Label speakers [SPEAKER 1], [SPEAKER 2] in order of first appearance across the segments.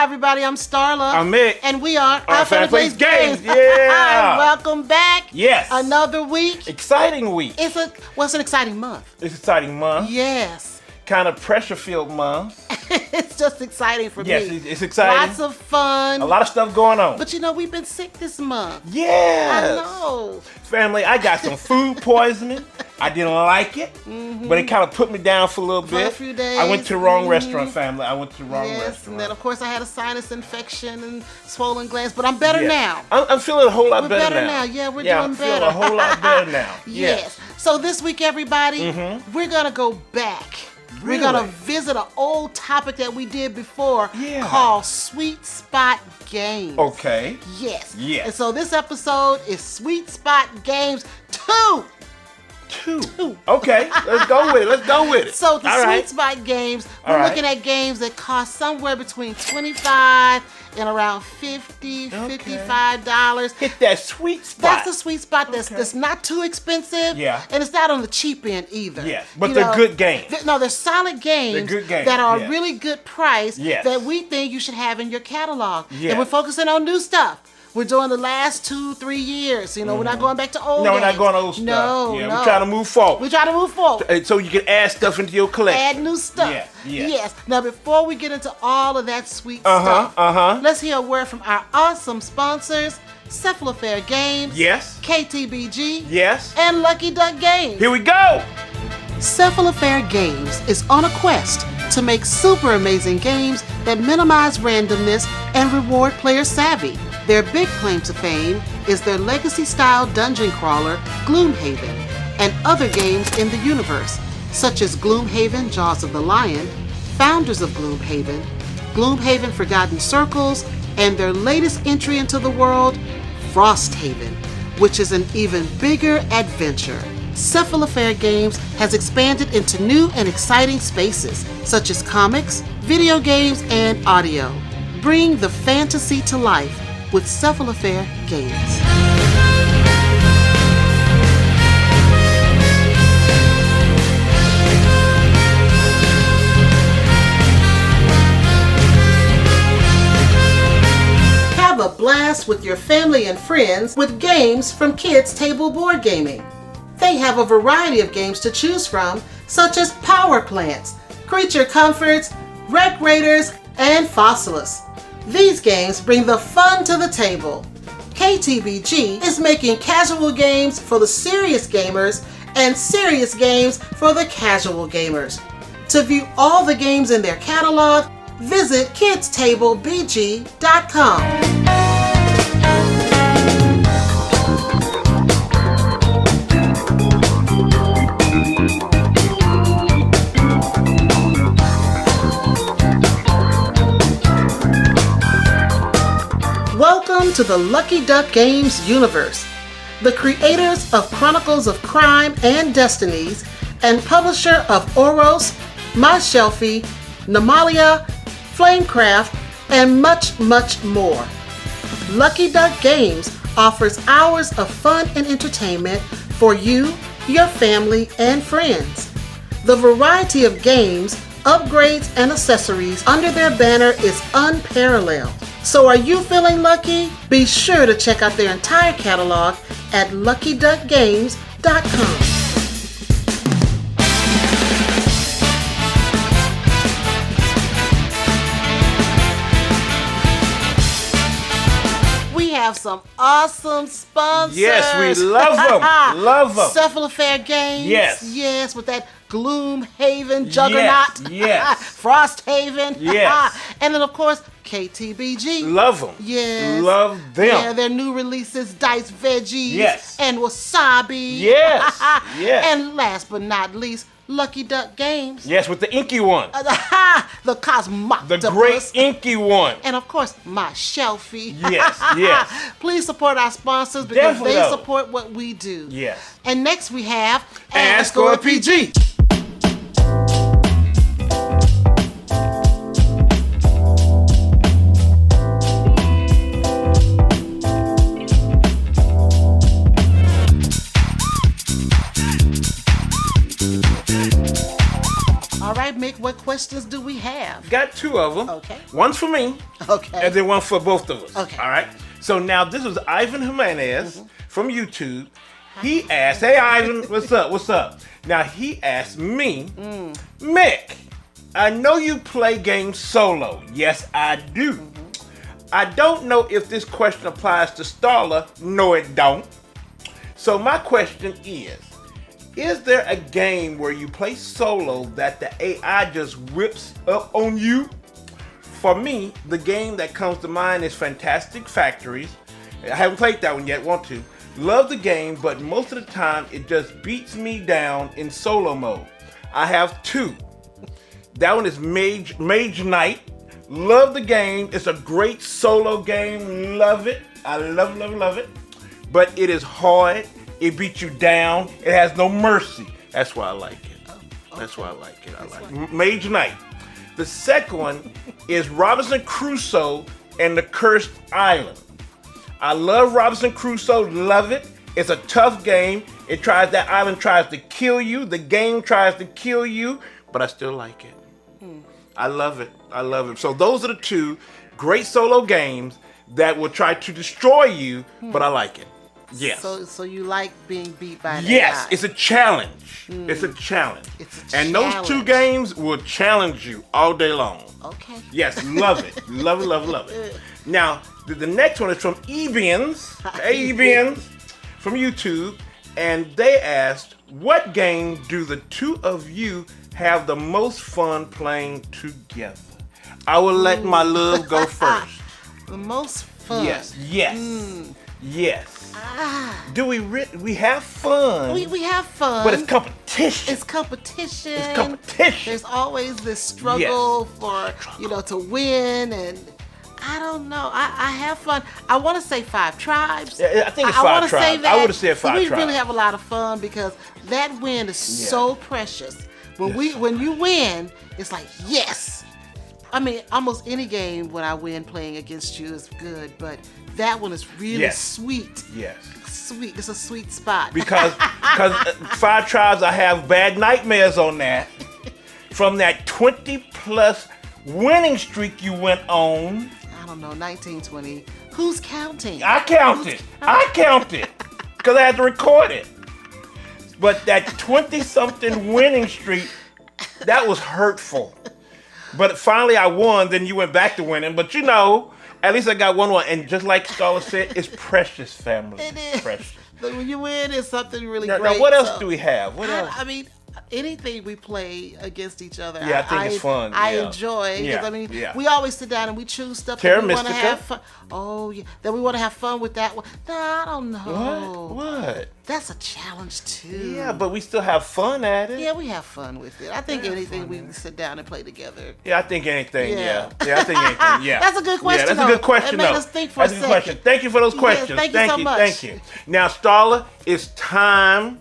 [SPEAKER 1] everybody. I'm Starla.
[SPEAKER 2] I'm Mik.
[SPEAKER 1] And we are
[SPEAKER 2] Our Family Plays Games. Yeah.
[SPEAKER 1] Welcome back.
[SPEAKER 2] Yes.
[SPEAKER 1] Another week.
[SPEAKER 2] Exciting week.
[SPEAKER 1] It's an exciting month.
[SPEAKER 2] It's an exciting month.
[SPEAKER 1] Yes.
[SPEAKER 2] Kind of pressure-filled month.
[SPEAKER 1] It's just exciting for me.
[SPEAKER 2] Yes, it's exciting.
[SPEAKER 1] Lots of fun.
[SPEAKER 2] A lot of stuff going on.
[SPEAKER 1] But you know, we've been sick this month.
[SPEAKER 2] Yes.
[SPEAKER 1] I know.
[SPEAKER 2] Family, I got some food poisoning. I didn't like it, but it kind of put me down for a little bit.
[SPEAKER 1] For a few days.
[SPEAKER 2] I went to the wrong restaurant, family. I went to the wrong restaurant.
[SPEAKER 1] And then, of course, I had a sinus infection and swollen glands, but I'm better now.
[SPEAKER 2] I'm feeling a whole lot
[SPEAKER 1] We're
[SPEAKER 2] better
[SPEAKER 1] now. Yeah, we're
[SPEAKER 2] doing
[SPEAKER 1] doing better.
[SPEAKER 2] I'm feeling a whole lot better now.
[SPEAKER 1] Yes. So this week, everybody, we're going to go back.
[SPEAKER 2] Really?
[SPEAKER 1] We're going to visit an old topic that we did before called Sweet Spot Games.
[SPEAKER 2] Okay.
[SPEAKER 1] Yes.
[SPEAKER 2] Yes.
[SPEAKER 1] And so this episode is Sweet Spot Games 2.
[SPEAKER 2] Okay, let's go with it.
[SPEAKER 1] So the
[SPEAKER 2] All
[SPEAKER 1] Sweet
[SPEAKER 2] right.
[SPEAKER 1] Spot Games, we're looking at games that cost somewhere between $25 and around $55.
[SPEAKER 2] Hit that sweet spot.
[SPEAKER 1] That's the sweet spot that's not too expensive.
[SPEAKER 2] Yeah.
[SPEAKER 1] And it's not on the cheap end either.
[SPEAKER 2] Yes, but they're good games.
[SPEAKER 1] They're solid games.
[SPEAKER 2] They're good games,
[SPEAKER 1] that are
[SPEAKER 2] yes.
[SPEAKER 1] a really good price that we think you should have in your catalog.
[SPEAKER 2] Yes.
[SPEAKER 1] And we're focusing on new stuff. We're doing the last 2-3 years. You know, we're not going back to old
[SPEAKER 2] No,
[SPEAKER 1] games.
[SPEAKER 2] we're not going to old stuff.
[SPEAKER 1] No.
[SPEAKER 2] We're trying to move forward.
[SPEAKER 1] We're trying to move forward.
[SPEAKER 2] So you can add stuff into your collection.
[SPEAKER 1] Add new stuff.
[SPEAKER 2] Yes.
[SPEAKER 1] Now, before we get into all of that sweet stuff, let's hear a word from our awesome sponsors, Cephalofair Games,
[SPEAKER 2] Yes.
[SPEAKER 1] KTBG,
[SPEAKER 2] Yes.
[SPEAKER 1] and Lucky Duck Games.
[SPEAKER 2] Here we go.
[SPEAKER 1] Cephalofair Games is on a quest to make super amazing games that minimize randomness and reward player savvy. Their big claim to fame is their legacy-style dungeon crawler, Gloomhaven, and other games in the universe, such as Gloomhaven Jaws of the Lion, Founders of Gloomhaven, Gloomhaven Forgotten Circles, and their latest entry into the world, Frosthaven, which is an even bigger adventure. Cephalofair Games has expanded into new and exciting spaces, such as comics, video games, and audio. Bring the fantasy to life with Cephalofair Games. Have a blast with your family and friends with games from Kids Table Board Gaming. They have a variety of games to choose from, such as Power Plants, Creature Comforts, Wreck Raiders, and Fossilis. These games bring the fun to the table. KTBG is making casual games for the serious gamers and serious games for the casual gamers. To view all the games in their catalog, visit kidstablebg.com. Welcome to the Lucky Duck Games universe. The creators of Chronicles of Crime and Destinies and publisher of Oros, My Shelfie, Namalia, Flamecraft, and much, much more. Lucky Duck Games offers hours of fun and entertainment for you, your family, and friends. The variety of games, upgrades, and accessories under their banner is unparalleled. So are you feeling lucky? Be sure to check out their entire catalog at luckyduckgames.com. We have some awesome sponsors.
[SPEAKER 2] Yes, we love them. Love them.
[SPEAKER 1] Cephalofair Games. Yes, with that Gloomhaven juggernaut.
[SPEAKER 2] Yes.
[SPEAKER 1] Frosthaven.
[SPEAKER 2] Yes.
[SPEAKER 1] And then, of course, KTBG.
[SPEAKER 2] Love them.
[SPEAKER 1] Yes.
[SPEAKER 2] Love them.
[SPEAKER 1] Yeah, their new releases, Diced Veggies.
[SPEAKER 2] Yes.
[SPEAKER 1] And Wasabi.
[SPEAKER 2] Yes. Yes.
[SPEAKER 1] And last but not least, Lucky Duck Games.
[SPEAKER 2] Yes, with the inky one.
[SPEAKER 1] The Cosmoctopus.
[SPEAKER 2] The great inky one.
[SPEAKER 1] And of course, My Shelfie.
[SPEAKER 2] Yes, yes.
[SPEAKER 1] Please support our sponsors because
[SPEAKER 2] Definitely.
[SPEAKER 1] they support what we do.
[SPEAKER 2] Yes.
[SPEAKER 1] And next we have
[SPEAKER 2] Ask OFPG.
[SPEAKER 1] All right, Mik, what questions do we have?
[SPEAKER 2] Got 2 of them.
[SPEAKER 1] Okay.
[SPEAKER 2] One's for me.
[SPEAKER 1] Okay.
[SPEAKER 2] And then one for both of us.
[SPEAKER 1] Okay.
[SPEAKER 2] All right. So now this was Ivan Jimenez from YouTube. He asked, "Hey Ivan, what's up? What's up?" Now he asked me, Mik, I know you play games solo. Yes, I do. I don't know if this question applies to Starla. No, it don't. So my question is there a game where you play solo that the AI just whips up on you? For me, the game that comes to mind is Fantastic Factories. I haven't played that one yet, want to. Love the game, but most of the time it just beats me down in solo mode. I have 2. That one is Mage Knight. Love the game. It's a great solo game. Love it. I love it. But it is hard. It beats you down. It has no mercy. That's why I like it. That's why I like it. I like Mage Knight. The second one is Robinson Crusoe and the Cursed Island. I love Robinson Crusoe. Love it. It's a tough game. That island tries to kill you. The game tries to kill you, but I still like it. I love it. I love it. So those are the 2 great solo games that will try to destroy you, but I like it. Yes.
[SPEAKER 1] So you like being beat by an
[SPEAKER 2] Yes,
[SPEAKER 1] AI.
[SPEAKER 2] it's a challenge. It's a challenge.
[SPEAKER 1] It's a
[SPEAKER 2] and those 2 games will challenge you all day long.
[SPEAKER 1] Okay.
[SPEAKER 2] Yes, love it. love it. Now, the next one is from Ebians. Hey, Ebians, from YouTube. And they asked, what game do the 2 of you have the most fun playing together? I will let my love go first.
[SPEAKER 1] The most fun.
[SPEAKER 2] Yes. Do we have fun?
[SPEAKER 1] We have fun.
[SPEAKER 2] But it's competition.
[SPEAKER 1] It's competition. There's always this struggle for, to win, and I don't know. I have fun. I want to say 5 Tribes.
[SPEAKER 2] I think it's 5 Tribes.
[SPEAKER 1] Say that.
[SPEAKER 2] I would have said 5 Tribes.
[SPEAKER 1] We really have a lot of fun because that win is so precious. When you win, it's like, yes. I mean, almost any game when I win playing against you is good, but that one is really sweet.
[SPEAKER 2] Yes.
[SPEAKER 1] Sweet. It's a sweet spot.
[SPEAKER 2] Because 5 Tribes, I have bad nightmares on that. From that 20+ winning streak you went on.
[SPEAKER 1] I don't know, 1920. Who's counting?
[SPEAKER 2] I counted. Because I had to record it. But that 20-something winning streak, that was hurtful. But finally I won, then you went back to winning. But at least I got 1-1. And just like Starla said, it's precious, family.
[SPEAKER 1] It is.
[SPEAKER 2] Precious.
[SPEAKER 1] But when you win, it's something really
[SPEAKER 2] Now,
[SPEAKER 1] great.
[SPEAKER 2] what else do we have? What else?
[SPEAKER 1] I mean, anything we play against each other,
[SPEAKER 2] I think it's fun.
[SPEAKER 1] I enjoy. Because we always sit down and we choose stuff
[SPEAKER 2] Terra
[SPEAKER 1] that we want to
[SPEAKER 2] Mystica?
[SPEAKER 1] have fun. Oh, yeah. That we want to have fun with that one. No, I don't know.
[SPEAKER 2] What?
[SPEAKER 1] That's a challenge too.
[SPEAKER 2] Yeah, but we still have fun at it.
[SPEAKER 1] Yeah, we have fun with it. I think anything we sit down and play together.
[SPEAKER 2] Yeah, I think anything. Yeah, I think anything. Yeah.
[SPEAKER 1] That's a good question.
[SPEAKER 2] Yeah, that's a good question.
[SPEAKER 1] It made us think for a second.
[SPEAKER 2] Question. Thank you for those questions.
[SPEAKER 1] Thank you so much.
[SPEAKER 2] Thank you. Now, Starla, it's time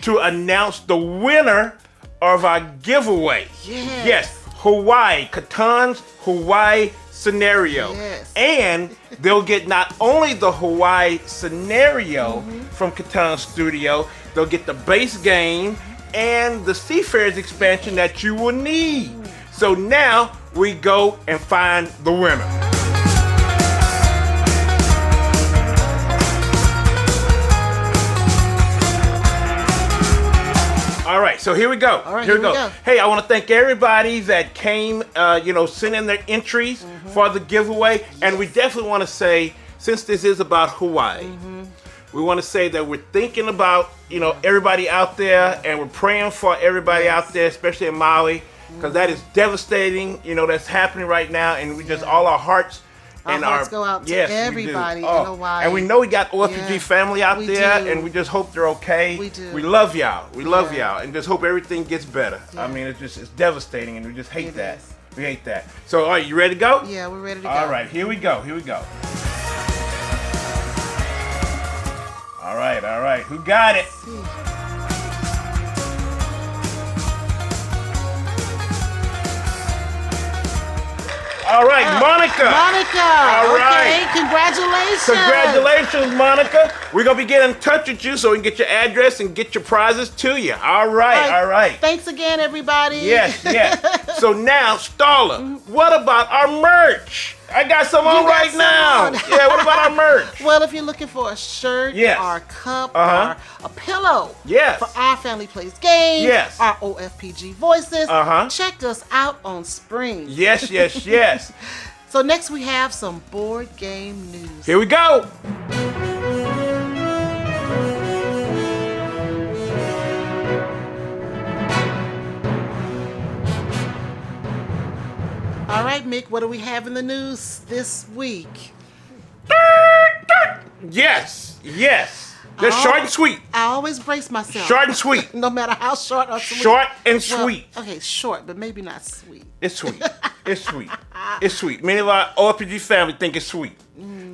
[SPEAKER 2] to announce the winner of our giveaway. Yes, Hawai'i, Catan's Hawai'i scenario.
[SPEAKER 1] Yes.
[SPEAKER 2] And they'll get not only the Hawai'i scenario from Catan Studio, they'll get the base game and the Seafarers expansion that you will need. So now we go and find the winner. All right, so here we go. Here we go. Hey, I want to thank everybody that came, sent in their entries for the giveaway. And we definitely want to say, since this is about Hawaii, we want to say that we're thinking about, everybody out there, and we're praying for everybody out there, especially in Maui, because that is devastating, that's happening right now. And we just, all our hearts,
[SPEAKER 1] and our hearts go out to everybody in Hawaii.
[SPEAKER 2] And we know we got OFPG family out there, and we just hope they're okay.
[SPEAKER 1] We do.
[SPEAKER 2] We love y'all. We love y'all, and just hope everything gets better. I mean, it's devastating, and we just hate that. We hate that. So, all right, you ready to go?
[SPEAKER 1] Yeah, we're ready to go.
[SPEAKER 2] All right, here we go. All right. Who got it? All right, Monica. All right.
[SPEAKER 1] Okay, congratulations.
[SPEAKER 2] Congratulations, Monica. We're going to be getting in touch with you so we can get your address and get your prizes to you. All right.
[SPEAKER 1] Thanks again, everybody.
[SPEAKER 2] Yes. So now, Starla, what about our merch? I got some on right now. Yeah, what about our merch?
[SPEAKER 1] Well, if you're looking for a shirt, or a cup, or a pillow for Our Family Plays Games, our OFPG voices, check us out on Spring.
[SPEAKER 2] Yes.
[SPEAKER 1] So next we have some board game news.
[SPEAKER 2] Here we go.
[SPEAKER 1] All right, Mick, what do we have in the news this week?
[SPEAKER 2] Yes. Just short and sweet.
[SPEAKER 1] I always brace myself.
[SPEAKER 2] Short and sweet.
[SPEAKER 1] No matter how short or sweet.
[SPEAKER 2] Short and sweet.
[SPEAKER 1] Okay, short, but maybe not sweet.
[SPEAKER 2] It's sweet. It's sweet. Many of our OFPG family think it's sweet.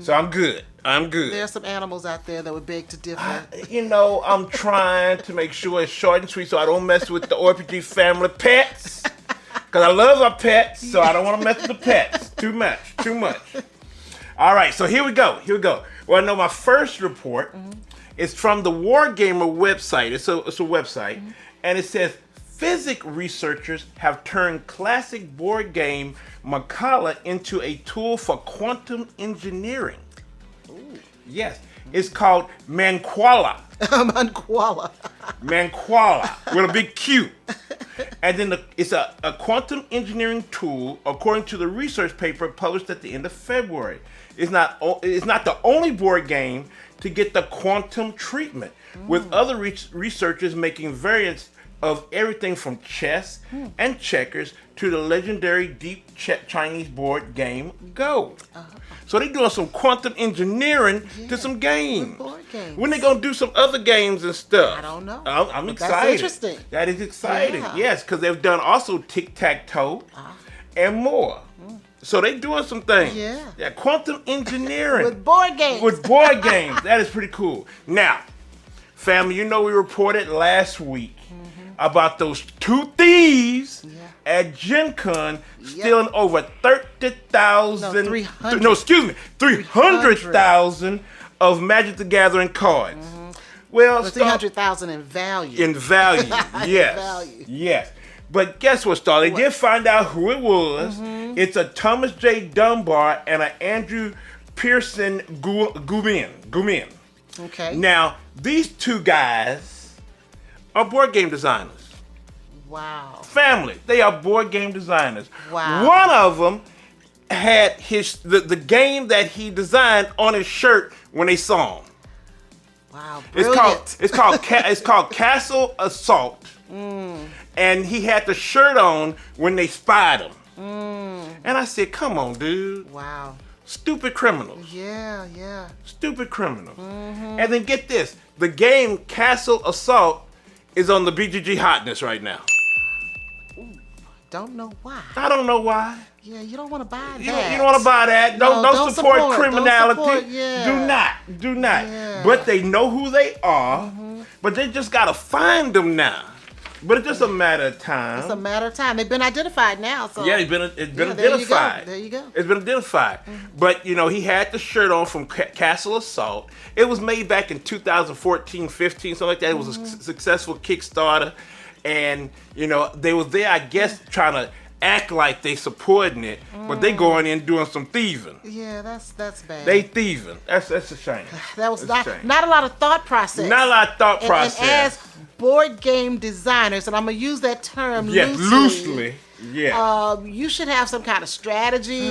[SPEAKER 2] So I'm good.
[SPEAKER 1] There are some animals out there that would beg to differ.
[SPEAKER 2] I'm trying to make sure it's short and sweet so I don't mess with the OFPG family pets. Because I love our pets, so I don't want to mess with the pets. Too much. All right, so here we go. Well, I know my first report is from the Wargamer website. It's a website, and it says, physics researchers have turned classic board game Makala into a tool for quantum engineering. Ooh. Yes, it's called Manquala. Manquala with a big Q. And then it's a quantum engineering tool, according to the research paper published at the end of February. It's not the only board game to get the quantum treatment, with other researchers making variants of everything from chess and checkers to the legendary deep Chinese board game Go. So they're doing some quantum engineering to some games.
[SPEAKER 1] Board games.
[SPEAKER 2] When they gonna do some other games and stuff?
[SPEAKER 1] I don't know.
[SPEAKER 2] I'm excited.
[SPEAKER 1] That's interesting.
[SPEAKER 2] That is exciting.
[SPEAKER 1] Yeah.
[SPEAKER 2] Yes, because they've done also tic-tac-toe and more. So they doing some things. Yeah, quantum engineering.
[SPEAKER 1] With board games.
[SPEAKER 2] That is pretty cool. Now, family, we reported last week about those two thieves at Gen Con stealing over 30,000. 300,000 of Magic the Gathering cards. Well,
[SPEAKER 1] 300,000 in value.
[SPEAKER 2] In value, yes. Yes. But guess what, Star? They did find out who it was. It's a Thomas J. Dunbar and an Andrew Pearson Gumin.
[SPEAKER 1] Okay.
[SPEAKER 2] Now, these two guys are board game designers.
[SPEAKER 1] Wow.
[SPEAKER 2] Family. They are board game designers.
[SPEAKER 1] Wow.
[SPEAKER 2] One of them had the game that he designed on his shirt when they saw him.
[SPEAKER 1] Wow. Brilliant.
[SPEAKER 2] It's called Castle Assault. And he had the shirt on when they spied him. And I said, come on, dude.
[SPEAKER 1] Wow.
[SPEAKER 2] Stupid criminals.
[SPEAKER 1] Yeah.
[SPEAKER 2] Stupid criminals. And then get this. The game Castle Assault is on the BGG hotness right now.
[SPEAKER 1] Don't know why.
[SPEAKER 2] I don't know why.
[SPEAKER 1] Yeah, you don't want to buy that.
[SPEAKER 2] You don't want to buy that. Don't support criminality.
[SPEAKER 1] Don't support, yeah.
[SPEAKER 2] Do not.
[SPEAKER 1] Yeah.
[SPEAKER 2] But they know who they are. But they just got to find them now. But it's just a matter of time.
[SPEAKER 1] It's a matter of time. They've been identified now. So.
[SPEAKER 2] Yeah, it's been identified.
[SPEAKER 1] There you go.
[SPEAKER 2] It's been identified. But, he had the shirt on from Castle Assault. It was made back in 2014, 15, something like that. It was a successful Kickstarter. And, they was there, I guess, trying to act like they supporting it, but they going in doing some thieving.
[SPEAKER 1] Yeah, that's bad.
[SPEAKER 2] They thieving. That's a shame.
[SPEAKER 1] That was not a lot of thought process.
[SPEAKER 2] Not a lot of thought process.
[SPEAKER 1] And as board game designers, and I'm gonna use that term loosely.
[SPEAKER 2] Yeah.
[SPEAKER 1] You should have some kind of strategy.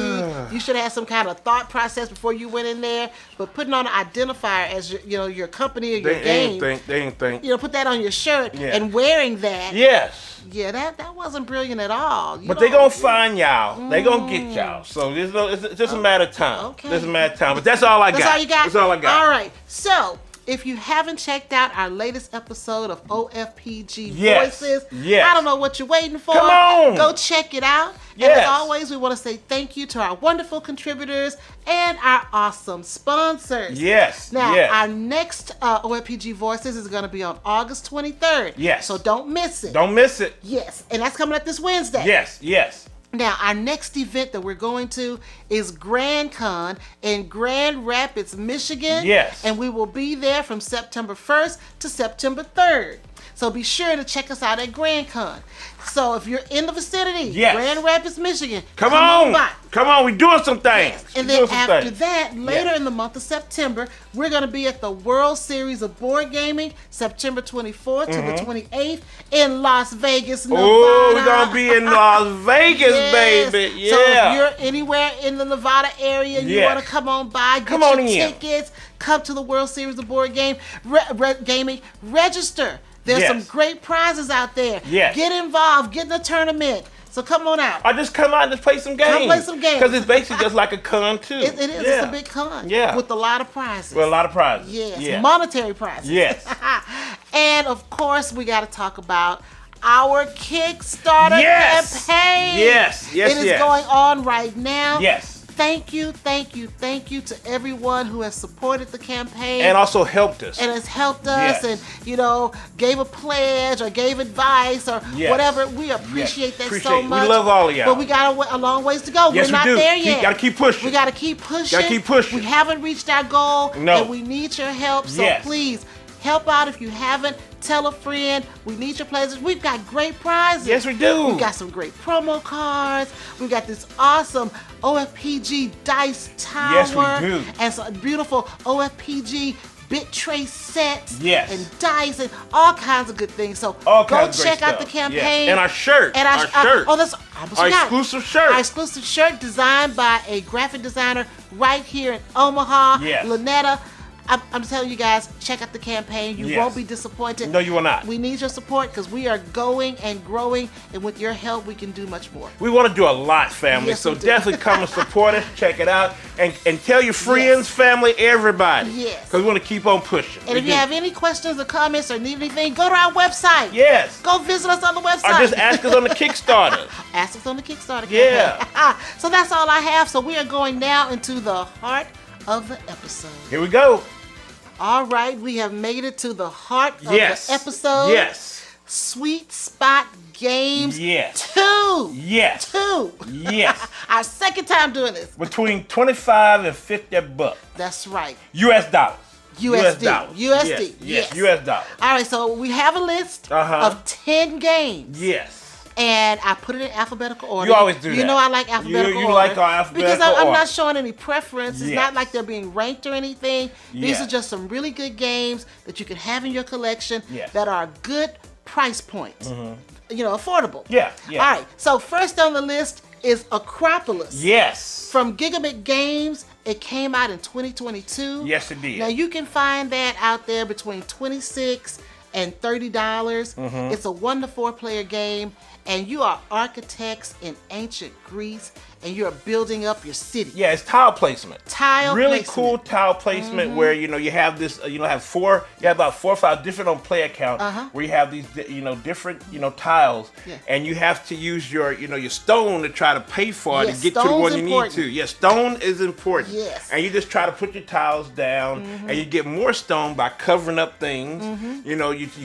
[SPEAKER 1] You should have some kind of thought process before you went in there. But putting on an identifier as your company or your game,
[SPEAKER 2] they ain't think.
[SPEAKER 1] Put that on your shirt and wearing that.
[SPEAKER 2] Yes.
[SPEAKER 1] Yeah, that wasn't brilliant at all.
[SPEAKER 2] But they gonna find y'all. They gonna get y'all. So it's just a matter of time.
[SPEAKER 1] Okay.
[SPEAKER 2] It's a matter of time. But that's all I got.
[SPEAKER 1] That's all you got?
[SPEAKER 2] That's all I got.
[SPEAKER 1] All right. So, if you haven't checked out our latest episode of OFPG Voices, I don't know what you're waiting for.
[SPEAKER 2] Come on.
[SPEAKER 1] Go check it out.
[SPEAKER 2] Yes.
[SPEAKER 1] And as always, we want to say thank you to our wonderful contributors and our awesome sponsors.
[SPEAKER 2] Yes.
[SPEAKER 1] Now, our next OFPG Voices is going to be on August 23rd.
[SPEAKER 2] Yes.
[SPEAKER 1] So don't miss it.
[SPEAKER 2] Don't miss it.
[SPEAKER 1] Yes. And that's coming up this Wednesday.
[SPEAKER 2] Yes.
[SPEAKER 1] Now, our next event that we're going to is Grand Con in Grand Rapids, Michigan.
[SPEAKER 2] Yes.
[SPEAKER 1] And we will be there from September 1st to September 3rd. So be sure to check us out at Grand Con. So if you're in the vicinity,
[SPEAKER 2] yes.
[SPEAKER 1] Grand Rapids, Michigan,
[SPEAKER 2] come on
[SPEAKER 1] by.
[SPEAKER 2] Come on, we're doing some things.
[SPEAKER 1] Yes. And then after that, later in the month of September, we're going to be at the World Series of Board Gaming, September 24th to the 28th in Las Vegas, Nevada.
[SPEAKER 2] Oh, we're going to be in Las Vegas,
[SPEAKER 1] yes.
[SPEAKER 2] baby. Yeah.
[SPEAKER 1] So if you're anywhere in the Nevada area, you want to come on by, get your tickets, come to the World Series of Board Gaming, register. There's some great prizes out there.
[SPEAKER 2] Yes.
[SPEAKER 1] Get involved. Get in the tournament. So come on out.
[SPEAKER 2] Or just come out and just play some games.
[SPEAKER 1] Come play some games.
[SPEAKER 2] Because it's basically just like a con, too.
[SPEAKER 1] It is. Yeah. It's a big con.
[SPEAKER 2] Yeah.
[SPEAKER 1] With a lot of prizes.
[SPEAKER 2] With a lot of prizes.
[SPEAKER 1] Yes.
[SPEAKER 2] Yeah.
[SPEAKER 1] Monetary prizes.
[SPEAKER 2] Yes.
[SPEAKER 1] And, of course, we got to talk about our Kickstarter campaign.
[SPEAKER 2] Yes. Yes.
[SPEAKER 1] It is going on right now.
[SPEAKER 2] Yes.
[SPEAKER 1] Thank you to everyone who has supported the campaign.
[SPEAKER 2] And also helped us.
[SPEAKER 1] And has helped us and, gave a pledge or gave advice or whatever. We appreciate that so much.
[SPEAKER 2] We love all of y'all.
[SPEAKER 1] But we got a long ways to go.
[SPEAKER 2] Yes,
[SPEAKER 1] We're not there yet.
[SPEAKER 2] Got to keep pushing.
[SPEAKER 1] We got to keep pushing. We haven't reached our goal.
[SPEAKER 2] No.
[SPEAKER 1] And we need your help. So please, help out if you haven't. Tell a friend. We need your pledges. We've got great prizes.
[SPEAKER 2] Yes, we do.
[SPEAKER 1] We've got some great promo cards. We've got this awesome OFPG dice tower.
[SPEAKER 2] Yes, we do.
[SPEAKER 1] And some beautiful OFPG bit tray sets.
[SPEAKER 2] Yes.
[SPEAKER 1] And dice and all kinds of good things. So go check out the campaign.
[SPEAKER 2] Yes. And our shirt.
[SPEAKER 1] And our shirt. Our
[SPEAKER 2] exclusive shirt.
[SPEAKER 1] Our exclusive shirt designed by a graphic designer right here in Omaha.
[SPEAKER 2] Yes.
[SPEAKER 1] Lynetta. I'm telling you guys, check out the campaign. You won't be disappointed.
[SPEAKER 2] No, you will not.
[SPEAKER 1] We need your support because we are going and growing, and with your help, we can do much more.
[SPEAKER 2] We want to do a lot, family.
[SPEAKER 1] Yes,
[SPEAKER 2] so definitely come and support us. Check it out, and tell your friends, family, everybody.
[SPEAKER 1] Yes.
[SPEAKER 2] Because we want to keep on pushing.
[SPEAKER 1] And if you have any questions or comments or need anything, go to our website.
[SPEAKER 2] Yes.
[SPEAKER 1] Go visit us on the website.
[SPEAKER 2] Or just ask us on the Kickstarter.
[SPEAKER 1] Ask us on the Kickstarter.
[SPEAKER 2] Yeah.
[SPEAKER 1] So that's all I have. So we are going now into the heart of the episode.
[SPEAKER 2] Here we go.
[SPEAKER 1] All right, we have made it to the heart of the episode.
[SPEAKER 2] Yes.
[SPEAKER 1] Sweet Spot Games 2.
[SPEAKER 2] Yes.
[SPEAKER 1] 2.
[SPEAKER 2] Yes.
[SPEAKER 1] Our second time doing this.
[SPEAKER 2] Between 25 and 50 bucks.
[SPEAKER 1] That's right.
[SPEAKER 2] US dollars.
[SPEAKER 1] USD.
[SPEAKER 2] Yes. US dollars.
[SPEAKER 1] All right, so we have a list of 10 games.
[SPEAKER 2] Yes.
[SPEAKER 1] And I put it in alphabetical order.
[SPEAKER 2] You always do that.
[SPEAKER 1] You know I like alphabetical order.
[SPEAKER 2] You like our alphabetical order.
[SPEAKER 1] Because I'm not showing any preference. It's not like they're being ranked or anything. These are just some really good games that you can have in your collection that are good price points. Affordable.
[SPEAKER 2] Yeah.
[SPEAKER 1] All right. So first on the list is Acropolis.
[SPEAKER 2] Yes.
[SPEAKER 1] From Gigabit Games. It came out in 2022.
[SPEAKER 2] Yes, it did.
[SPEAKER 1] Now you can find that out there between $26 and $30. It's a 1 to 4 player game. And you are architects in ancient Greece, and you're building up your city.
[SPEAKER 2] Yeah, it's tile placement. Really
[SPEAKER 1] placement.
[SPEAKER 2] cool tile placement where you have this. You have about 4 or 5 different on play account where you have these different tiles, and you have to use your stone to try to pay for it to get to the one you need to. Yeah, stone is important.
[SPEAKER 1] Yes.
[SPEAKER 2] And you just try to put your tiles down, and you get more stone by covering up things. You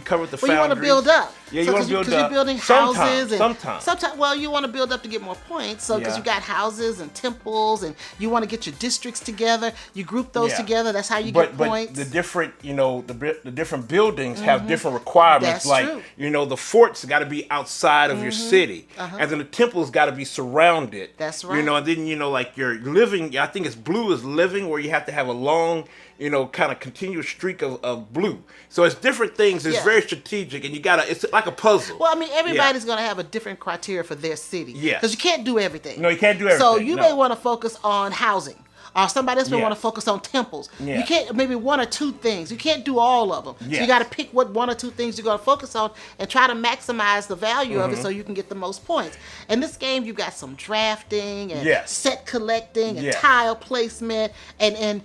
[SPEAKER 2] cover the foundries.
[SPEAKER 1] You want to build up.
[SPEAKER 2] Yeah, you want to build up.
[SPEAKER 1] Because you're building houses.
[SPEAKER 2] Sometimes.
[SPEAKER 1] Well, you want to build up to get more points. So because you got houses and temples, and you want to get your districts together, you group those together. That's how you get points.
[SPEAKER 2] But the different, the different buildings have different requirements.
[SPEAKER 1] That's true.
[SPEAKER 2] The forts got to be outside of your city, and then the temples got to be surrounded.
[SPEAKER 1] That's right.
[SPEAKER 2] And then like your living. I think it's blue is living, where you have to have a long, kind of continuous streak of blue. So it's different things. It's very strategic, and it's like a puzzle.
[SPEAKER 1] Well, I mean, everybody's going to have a different criteria for their city.
[SPEAKER 2] Yeah.
[SPEAKER 1] Because you can't do everything.
[SPEAKER 2] No, you can't do everything.
[SPEAKER 1] So you may want to focus on housing. Or somebody else may want to focus on temples.
[SPEAKER 2] Yeah.
[SPEAKER 1] You can't, maybe 1 or 2 things. You can't do all of them.
[SPEAKER 2] Yes.
[SPEAKER 1] So you got to pick what 1 or 2 things you're going to focus on and try to maximize the value of it so you can get the most points. In this game, you've got some drafting and set collecting and tile placement and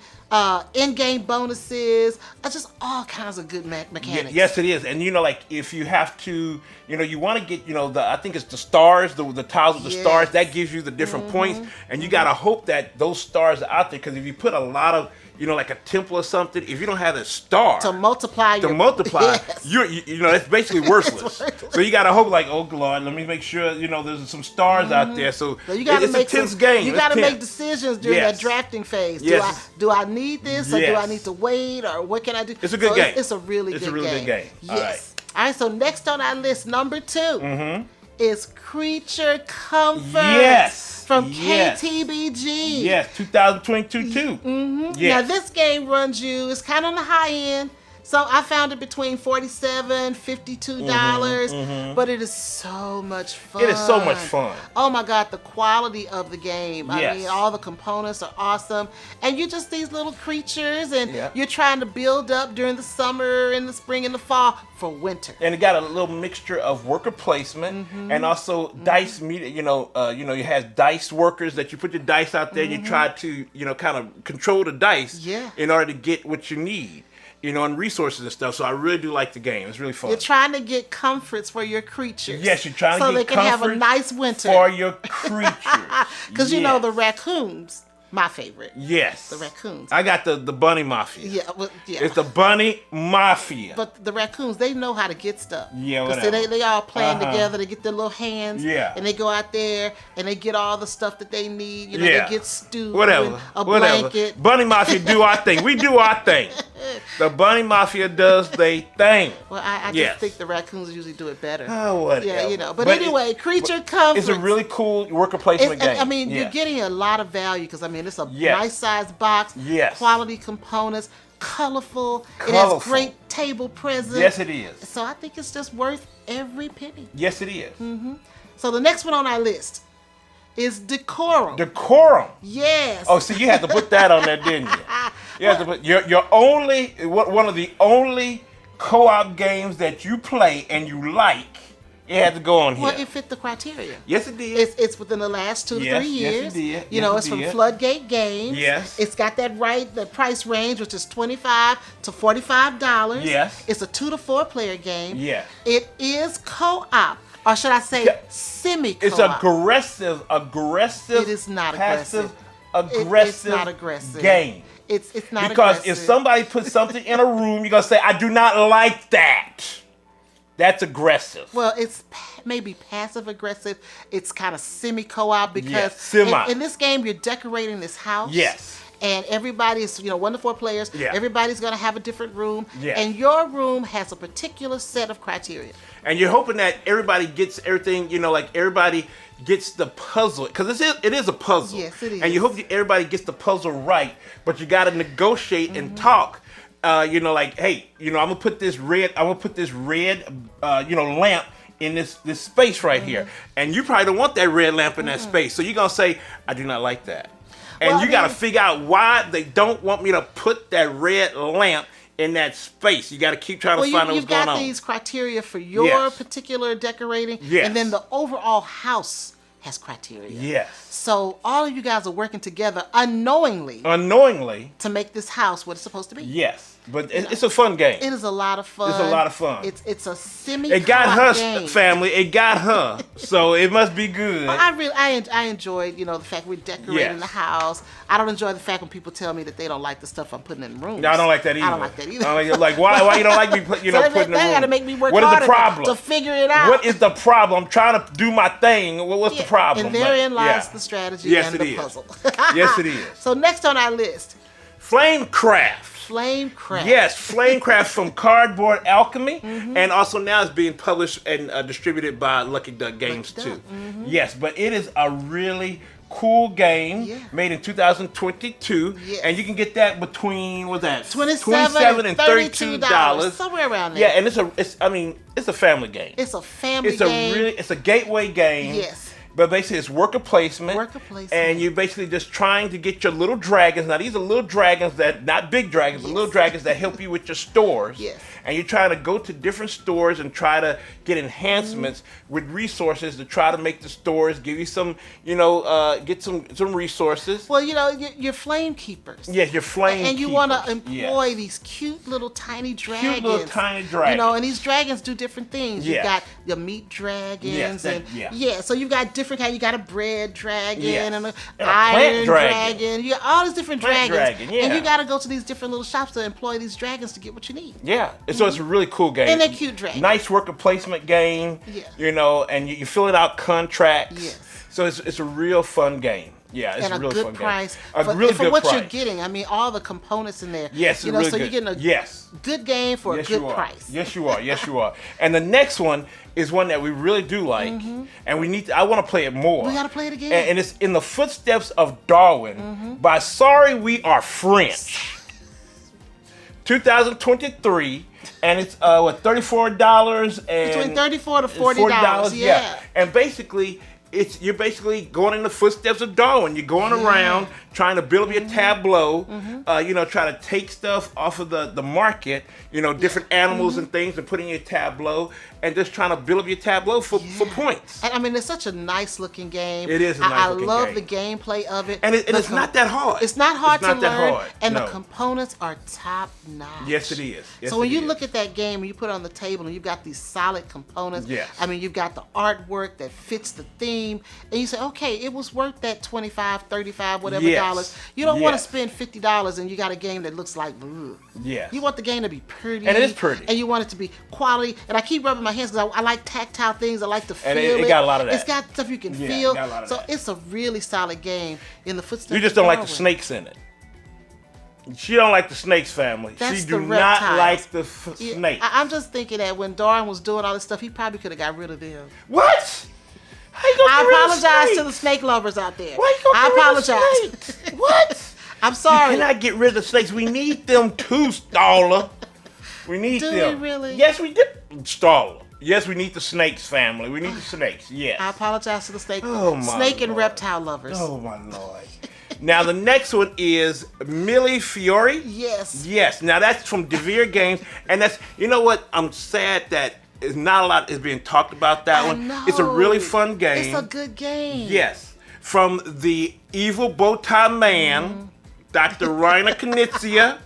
[SPEAKER 1] in-game bonuses, just all kinds of good mechanics.
[SPEAKER 2] Yes, it is. And if you have to, you want to get, I think it's the stars, the tiles with the stars, that gives you the different points, and you gotta hope that those stars are out there, because if you put a lot of, like a temple or something, if you don't have a star
[SPEAKER 1] to multiply,
[SPEAKER 2] yes. you know, it's basically worthless. So you gotta hope, like, oh Lord, let me make sure, there's some stars out there. So
[SPEAKER 1] you gotta
[SPEAKER 2] it's a tense game.
[SPEAKER 1] You gotta make decisions during that drafting phase.
[SPEAKER 2] Yes.
[SPEAKER 1] Do I need this, or do I need to wait, or what can I do?
[SPEAKER 2] It's a good game.
[SPEAKER 1] It's a really good game.
[SPEAKER 2] Yes.
[SPEAKER 1] All right. So next on our list, number 2 is Creature Comforts.
[SPEAKER 2] Yes.
[SPEAKER 1] From KTBG.
[SPEAKER 2] Yes, 2022 too.
[SPEAKER 1] Yes.
[SPEAKER 2] Yes.
[SPEAKER 1] Now this game runs you, it's kind of on the high end. So I found it between $47, $52, but it is so much fun.
[SPEAKER 2] It is so much fun.
[SPEAKER 1] Oh my God, the quality of the game.
[SPEAKER 2] Yes.
[SPEAKER 1] I mean, all the components are awesome. And you're just these little creatures, and you're trying to build up during the summer, and the spring, and the fall for winter.
[SPEAKER 2] And it got a little mixture of worker placement and also dice media. You have dice workers that you put your dice out there and you try to, kind of control the dice in order to get what you need. And resources and stuff. So I really do like the game. It's really fun.
[SPEAKER 1] You're trying to get comforts for your creatures.
[SPEAKER 2] Yes, you're trying to get
[SPEAKER 1] so they can have a nice winter
[SPEAKER 2] for your creatures.
[SPEAKER 1] Because the raccoons, my favorite.
[SPEAKER 2] Yes.
[SPEAKER 1] The raccoons.
[SPEAKER 2] I got the bunny mafia.
[SPEAKER 1] Yeah.
[SPEAKER 2] It's the bunny mafia.
[SPEAKER 1] But the raccoons, they know how to get stuff.
[SPEAKER 2] Yeah, whatever.
[SPEAKER 1] Because they all playing together. They get their little hands.
[SPEAKER 2] Yeah.
[SPEAKER 1] And they go out there and they get all the stuff that they need. They get stew.
[SPEAKER 2] Whatever.
[SPEAKER 1] A blanket.
[SPEAKER 2] Bunny mafia do our thing. We do our thing. The bunny mafia does their thing.
[SPEAKER 1] Well, I just think the raccoons usually do it better.
[SPEAKER 2] Oh, whatever.
[SPEAKER 1] Yeah, But anyway, Creature Comforts.
[SPEAKER 2] It's a really cool worker placement game.
[SPEAKER 1] I mean, you're getting a lot of value because, it's a nice sized box.
[SPEAKER 2] Yes.
[SPEAKER 1] Quality components. Colorful. It has great table presence.
[SPEAKER 2] Yes, it is.
[SPEAKER 1] So I think it's just worth every penny.
[SPEAKER 2] Yes, it is.
[SPEAKER 1] So the next one on our list is Decorum.
[SPEAKER 2] Decorum.
[SPEAKER 1] Yes.
[SPEAKER 2] Oh, see, you had to put that on there, didn't you? You had to put your only one of the only co-op games that you play and you like. It had to go on here.
[SPEAKER 1] Well, it fit the criteria.
[SPEAKER 2] Yes, it did.
[SPEAKER 1] It's within the last 2 to 3 years.
[SPEAKER 2] Yes, it did.
[SPEAKER 1] It's from Floodgate Games.
[SPEAKER 2] Yes.
[SPEAKER 1] It's got the price range, which is $25 to $45.
[SPEAKER 2] Yes.
[SPEAKER 1] It's a 2 to 4 player game.
[SPEAKER 2] Yes.
[SPEAKER 1] It is co-op, or should I say semi-co-op.
[SPEAKER 2] It's aggressive.
[SPEAKER 1] It is not
[SPEAKER 2] passive,
[SPEAKER 1] aggressive. It's not aggressive
[SPEAKER 2] game.
[SPEAKER 1] It's not
[SPEAKER 2] because
[SPEAKER 1] aggressive.
[SPEAKER 2] if somebody puts something in a room, you're gonna say, "I do not like that." That's aggressive.
[SPEAKER 1] Well, it's maybe passive aggressive. It's kind of semi-co-op because in this game you're decorating this house.
[SPEAKER 2] Yes.
[SPEAKER 1] And everybody's, 1 to 4 players.
[SPEAKER 2] Yeah.
[SPEAKER 1] Everybody's going to have a different room.
[SPEAKER 2] Yeah.
[SPEAKER 1] And your room has a particular set of criteria.
[SPEAKER 2] And you're hoping that everybody gets everything, like everybody gets the puzzle. Because it is a puzzle.
[SPEAKER 1] Yes, it is.
[SPEAKER 2] And you hope that everybody gets the puzzle right. But you got to negotiate and talk. Like, hey, I'm gonna put this red lamp in this space right here, and you probably don't want that red lamp in that space, so you're gonna say, I do not like that, and you gotta figure out why they don't want me to put that red lamp in that space. You gotta keep trying to find out what's going on.
[SPEAKER 1] You've got these criteria for your particular decorating, and then the overall house has criteria.
[SPEAKER 2] Yes.
[SPEAKER 1] So all of you guys are working together unknowingly to make this house what it's supposed to be.
[SPEAKER 2] Yes. But it's a fun game.
[SPEAKER 1] It is a lot of fun.
[SPEAKER 2] It's a lot of fun.
[SPEAKER 1] It's a semi-co-op
[SPEAKER 2] It got her
[SPEAKER 1] game.
[SPEAKER 2] family. It got her. So it must be good.
[SPEAKER 1] I enjoyed, the fact we're decorating the house. I don't enjoy the fact when people tell me that they don't like the stuff I'm putting in rooms.
[SPEAKER 2] No, I don't like that either.
[SPEAKER 1] I don't like that either.
[SPEAKER 2] You're like, why you don't like me putting in the room?
[SPEAKER 1] They got to make me work
[SPEAKER 2] harder. What is the problem?
[SPEAKER 1] To figure it out.
[SPEAKER 2] What is the problem? I'm trying to do my thing. What's the problem?
[SPEAKER 1] And therein lies the strategy and the puzzle.
[SPEAKER 2] Yes, it is.
[SPEAKER 1] So next on our list,
[SPEAKER 2] Flamecraft.
[SPEAKER 1] Flamecraft.
[SPEAKER 2] Yes, Flamecraft from Cardboard Alchemy, and also now it's being published and distributed by Lucky Duck Games too. Yes, but it is a really cool game made in 2022, and you can get that between $27 and $32,
[SPEAKER 1] somewhere around there.
[SPEAKER 2] Yeah, and it's a family game.
[SPEAKER 1] It's a family game.
[SPEAKER 2] It's a gateway game.
[SPEAKER 1] Yes.
[SPEAKER 2] But basically, it's worker placement. And you're basically just trying to get your little dragons. Now, these are little dragons that, not big dragons, but little dragons that help you with your stores.
[SPEAKER 1] Yes.
[SPEAKER 2] And you're trying to go to different stores and try to get enhancements with resources to try to make the stores give you some, get some resources.
[SPEAKER 1] Well, you're flame keepers.
[SPEAKER 2] Yes, you're flame keepers.
[SPEAKER 1] And you want to employ these cute little tiny dragons.
[SPEAKER 2] Cute little tiny dragons.
[SPEAKER 1] And these dragons do different things. You've got your meat dragons. So you've got different different kind. You got a bread dragon
[SPEAKER 2] Yes.
[SPEAKER 1] and an
[SPEAKER 2] And a
[SPEAKER 1] iron
[SPEAKER 2] plant dragon.
[SPEAKER 1] dragon. You got all these different
[SPEAKER 2] Plant
[SPEAKER 1] dragons.
[SPEAKER 2] dragon, yeah.
[SPEAKER 1] And you got to go to these different little shops to employ these dragons to get what you need.
[SPEAKER 2] Yeah, and so it's a really cool game.
[SPEAKER 1] And they're cute dragons.
[SPEAKER 2] Nice worker placement game.
[SPEAKER 1] Yeah.
[SPEAKER 2] You know, and you filling out contracts.
[SPEAKER 1] Yes.
[SPEAKER 2] So it's a real fun game. Yeah, it's
[SPEAKER 1] And
[SPEAKER 2] a
[SPEAKER 1] a
[SPEAKER 2] really
[SPEAKER 1] good
[SPEAKER 2] fun
[SPEAKER 1] price
[SPEAKER 2] game.
[SPEAKER 1] for,
[SPEAKER 2] really
[SPEAKER 1] for
[SPEAKER 2] good
[SPEAKER 1] what
[SPEAKER 2] price.
[SPEAKER 1] you're getting. I mean, all the components in there.
[SPEAKER 2] Yes,
[SPEAKER 1] you
[SPEAKER 2] it's
[SPEAKER 1] know,
[SPEAKER 2] really
[SPEAKER 1] so
[SPEAKER 2] good.
[SPEAKER 1] you're getting a
[SPEAKER 2] Yes.
[SPEAKER 1] good game for
[SPEAKER 2] Yes,
[SPEAKER 1] a good
[SPEAKER 2] you are.
[SPEAKER 1] price.
[SPEAKER 2] Yes, you are. Yes, you are. And the next one is one that we really do like, and we need. I want to play it more.
[SPEAKER 1] We got to play it again.
[SPEAKER 2] And it's In the Footsteps of Darwin by Sorry We Are French. 2023, and it's what, $34 and
[SPEAKER 1] Between $34 to $40. Yeah.
[SPEAKER 2] And basically, you're basically going in the footsteps of Darwin. You're going around trying to build up your tableau, you know, trying to take stuff off of the market, you know, different animals and things, and put in your tableau, and just trying to build up your tableau for points.
[SPEAKER 1] And I mean, it's such a nice looking game.
[SPEAKER 2] It is a nice looking
[SPEAKER 1] I love
[SPEAKER 2] game.
[SPEAKER 1] the gameplay of it.
[SPEAKER 2] And it's not that hard.
[SPEAKER 1] It's not hard
[SPEAKER 2] It's not
[SPEAKER 1] to
[SPEAKER 2] that
[SPEAKER 1] learn.
[SPEAKER 2] hard,
[SPEAKER 1] And
[SPEAKER 2] no.
[SPEAKER 1] the components are top notch.
[SPEAKER 2] Yes, it is. Yes,
[SPEAKER 1] So when
[SPEAKER 2] it
[SPEAKER 1] you
[SPEAKER 2] is.
[SPEAKER 1] look at that game and you put it on the table and you've got these solid components,
[SPEAKER 2] Yes.
[SPEAKER 1] I mean, you've got the artwork that fits the theme, and you say, okay, it was worth that $25, $35, whatever
[SPEAKER 2] Yes.
[SPEAKER 1] dollars. You don't want to
[SPEAKER 2] Yes.
[SPEAKER 1] spend $50 and you got a game that looks like, ugh.
[SPEAKER 2] Yes.
[SPEAKER 1] You want the game to be pretty.
[SPEAKER 2] And it is pretty.
[SPEAKER 1] And you want it to be quality. And I keep rubbing my hands because I like tactile things. I like to feel
[SPEAKER 2] And
[SPEAKER 1] it.
[SPEAKER 2] it got a lot of that.
[SPEAKER 1] It's got stuff you can
[SPEAKER 2] Yeah,
[SPEAKER 1] feel.
[SPEAKER 2] it got a lot of
[SPEAKER 1] So
[SPEAKER 2] that.
[SPEAKER 1] it's a really solid game in the footsteps.
[SPEAKER 2] You just
[SPEAKER 1] of
[SPEAKER 2] don't like the
[SPEAKER 1] Darwin.
[SPEAKER 2] snakes in it. She don't like the snakes family.
[SPEAKER 1] That's
[SPEAKER 2] She
[SPEAKER 1] the
[SPEAKER 2] do not
[SPEAKER 1] reptiles.
[SPEAKER 2] like the
[SPEAKER 1] Yeah,
[SPEAKER 2] snakes.
[SPEAKER 1] I'm just thinking that when Darwin was doing all this stuff, he probably could have got rid of them.
[SPEAKER 2] What? How you gonna
[SPEAKER 1] I
[SPEAKER 2] get rid of
[SPEAKER 1] apologize to the
[SPEAKER 2] snakes?
[SPEAKER 1] snake lovers out there.
[SPEAKER 2] Why you gonna
[SPEAKER 1] I
[SPEAKER 2] get rid of
[SPEAKER 1] apologize.
[SPEAKER 2] snakes? What?
[SPEAKER 1] I'm
[SPEAKER 2] You
[SPEAKER 1] sorry.
[SPEAKER 2] cannot get rid of the snakes. We need them too, Starla. We need
[SPEAKER 1] Do we
[SPEAKER 2] them.
[SPEAKER 1] really?
[SPEAKER 2] Yes, we did. Starla. Yes, we need the snakes family. We need the snakes. Yes.
[SPEAKER 1] I apologize to the
[SPEAKER 2] Oh, my
[SPEAKER 1] snake and
[SPEAKER 2] Lord.
[SPEAKER 1] reptile lovers.
[SPEAKER 2] Oh my Lord. Now the next one is Millie Fiore.
[SPEAKER 1] Yes.
[SPEAKER 2] Yes. Now that's from DeVere Games, and that's, you know what? I'm sad that is not a lot is being talked about that
[SPEAKER 1] I
[SPEAKER 2] one.
[SPEAKER 1] know.
[SPEAKER 2] It's a really fun game.
[SPEAKER 1] It's a good game.
[SPEAKER 2] Yes, from the evil bow tie man, Dr. Rainer Knizia.